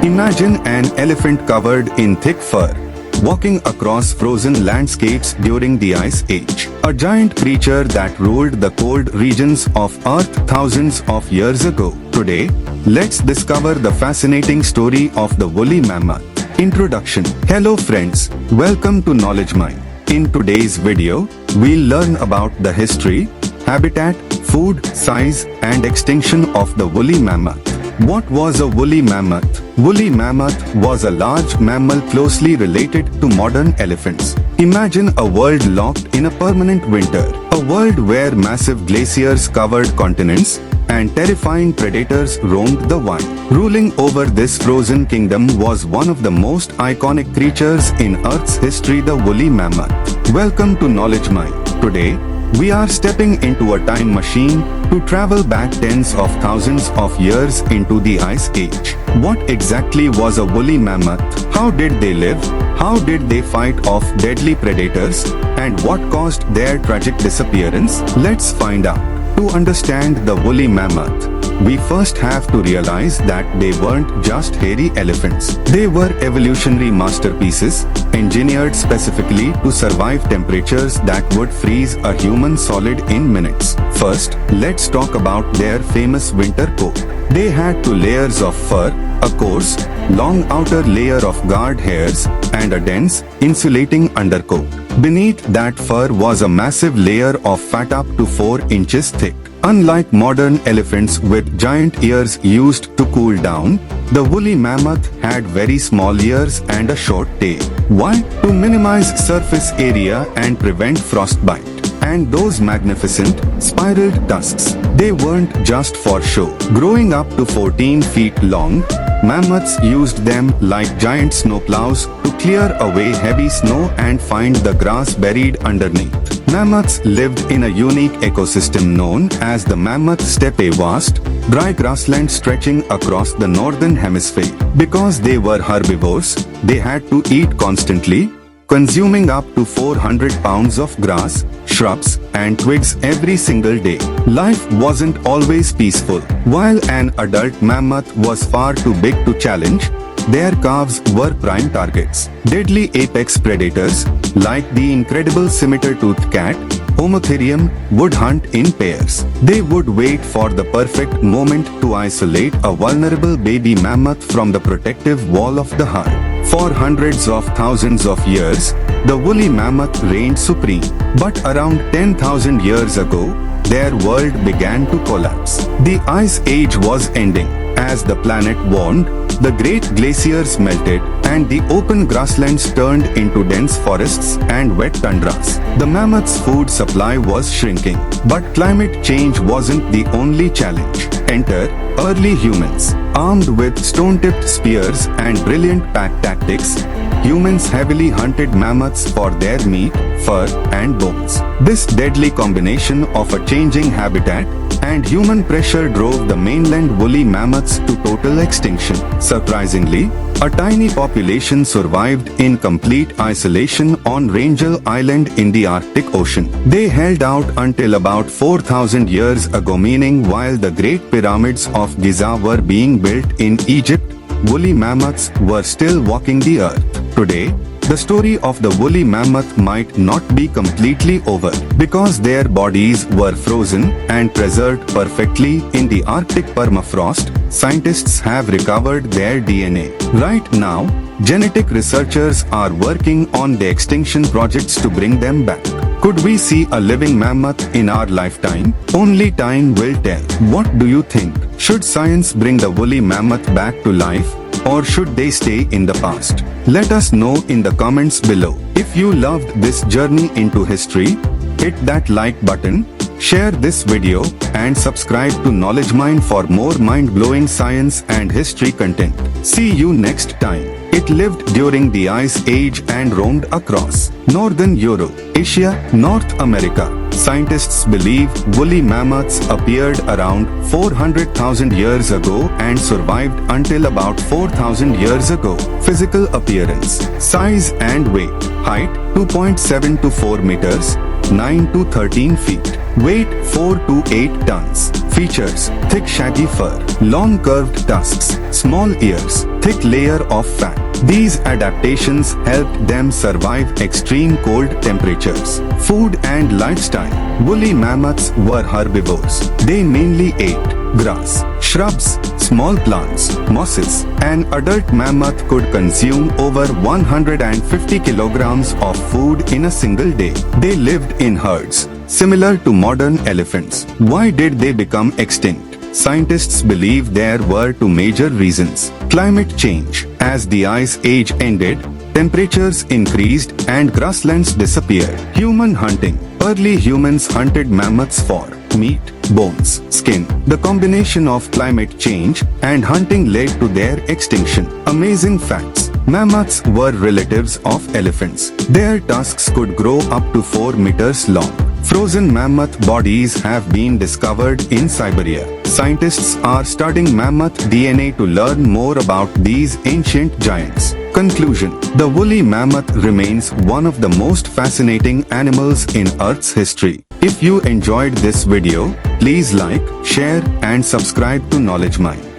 Imagine an elephant covered in thick fur, walking across frozen landscapes during the Ice Age. A giant creature that ruled the cold regions of Earth thousands of years ago. Today, let's discover the fascinating story of the woolly mammoth. Introduction. Hello friends, welcome to Knowledge Mine. In today's video, we'll learn about the history, habitat, food, size, and extinction of the woolly mammoth. What was a woolly mammoth? Woolly mammoth was a large mammal closely related to modern elephants. Imagine a world locked in a permanent winter, a world where massive glaciers covered continents and terrifying predators roamed the wild. Ruling over this frozen kingdom was one of the most iconic creatures in Earth's history, the woolly mammoth. Welcome to Knowledge Mine. Today, we are stepping into a time machine to travel back tens of thousands of years into the Ice Age. What exactly was a woolly mammoth? How did they live? How did they fight off deadly predators? And what caused their tragic disappearance? Let's find out. To understand the woolly mammoth, we first have to realize that they weren't just hairy elephants. They were evolutionary masterpieces, engineered specifically to survive temperatures that would freeze a human solid in minutes. First, let's talk about their famous winter coat. They had two layers of fur, a coarse, long outer layer of guard hairs, and a dense, insulating undercoat. Beneath that fur was a massive layer of fat up to 4 inches thick. Unlike modern elephants with giant ears used to cool down, the woolly mammoth had very small ears and a short tail. Why? To minimize surface area and prevent frostbite. And those magnificent, spiraled tusks, they weren't just for show. Growing up to 14 feet long, mammoths used them like giant snowplows to clear away heavy snow and find the grass buried underneath. Mammoths lived in a unique ecosystem known as the mammoth steppe, a vast, dry grassland stretching across the northern hemisphere. Because they were herbivores, they had to eat constantly, consuming up to 400 pounds of grass, shrubs, and twigs every single day. Life wasn't always peaceful. While an adult mammoth was far too big to challenge, their calves were prime targets. Deadly apex predators, like the incredible scimitar-toothed cat, Homotherium, would hunt in pairs. They would wait for the perfect moment to isolate a vulnerable baby mammoth from the protective wall of the herd. For hundreds of thousands of years, the woolly mammoth reigned supreme. But around 10,000 years ago, their world began to collapse. The Ice Age was ending. As the planet warmed, the great glaciers melted, and the open grasslands turned into dense forests and wet tundras. The mammoth's food supply was shrinking. But climate change wasn't the only challenge. Enter early humans. Armed with stone-tipped spears and brilliant pack tactics, humans heavily hunted mammoths for their meat, fur, and bones. This deadly combination of a changing habitat and human pressure drove the mainland woolly mammoths to total extinction. Surprisingly, a tiny population survived in complete isolation on Wrangel Island in the Arctic Ocean. They held out until about 4,000 years ago, meaning while the Great Pyramids of Giza were being built in Egypt, woolly mammoths were still walking the earth. Today, the story of the woolly mammoth might not be completely over, because their bodies were frozen and preserved perfectly in the Arctic permafrost. Scientists have recovered their DNA. Right now, genetic researchers are working on the extinction projects to bring them back. Could we see a living mammoth in our lifetime? Only time will tell. What do you think? Should science bring the woolly mammoth back to life, or should they stay in the past? Let us know in the comments below. If you loved this journey into history, hit that like button, share this video, and subscribe to Knowledge Mine for more mind-blowing science and history content. See you next time. It lived during the Ice Age and roamed across northern Europe, Asia, North America. Scientists believe woolly mammoths appeared around 400,000 years ago and survived until about 4,000 years ago. Physical appearance, size and weight. Height 2.7 to 4 meters, 9 to 13 feet. Weight 4 to 8 tons. Features: thick shaggy fur, long curved tusks, small ears, thick layer of fat. These adaptations helped them survive extreme cold temperatures. Food and lifestyle. Woolly mammoths were herbivores. They mainly ate grass, shrubs, small plants, mosses. An adult mammoth could consume over 150 kilograms of food in a single day. They lived in herds, similar to modern elephants. Why did they become extinct? Scientists believe there were two major reasons. Climate change. As the ice age ended, temperatures increased and grasslands disappeared. Human hunting. Early humans hunted mammoths for meat, bones, skin. The combination of climate change and hunting led to their extinction. Amazing facts. Mammoths were relatives of elephants. Their tusks could grow up to 4 meters long. Frozen mammoth bodies have been discovered in Siberia. Scientists are studying mammoth DNA to learn more about these ancient giants. Conclusion. The woolly mammoth remains one of the most fascinating animals in Earth's history. If you enjoyed this video, please like, share and subscribe to Knowledge Mine.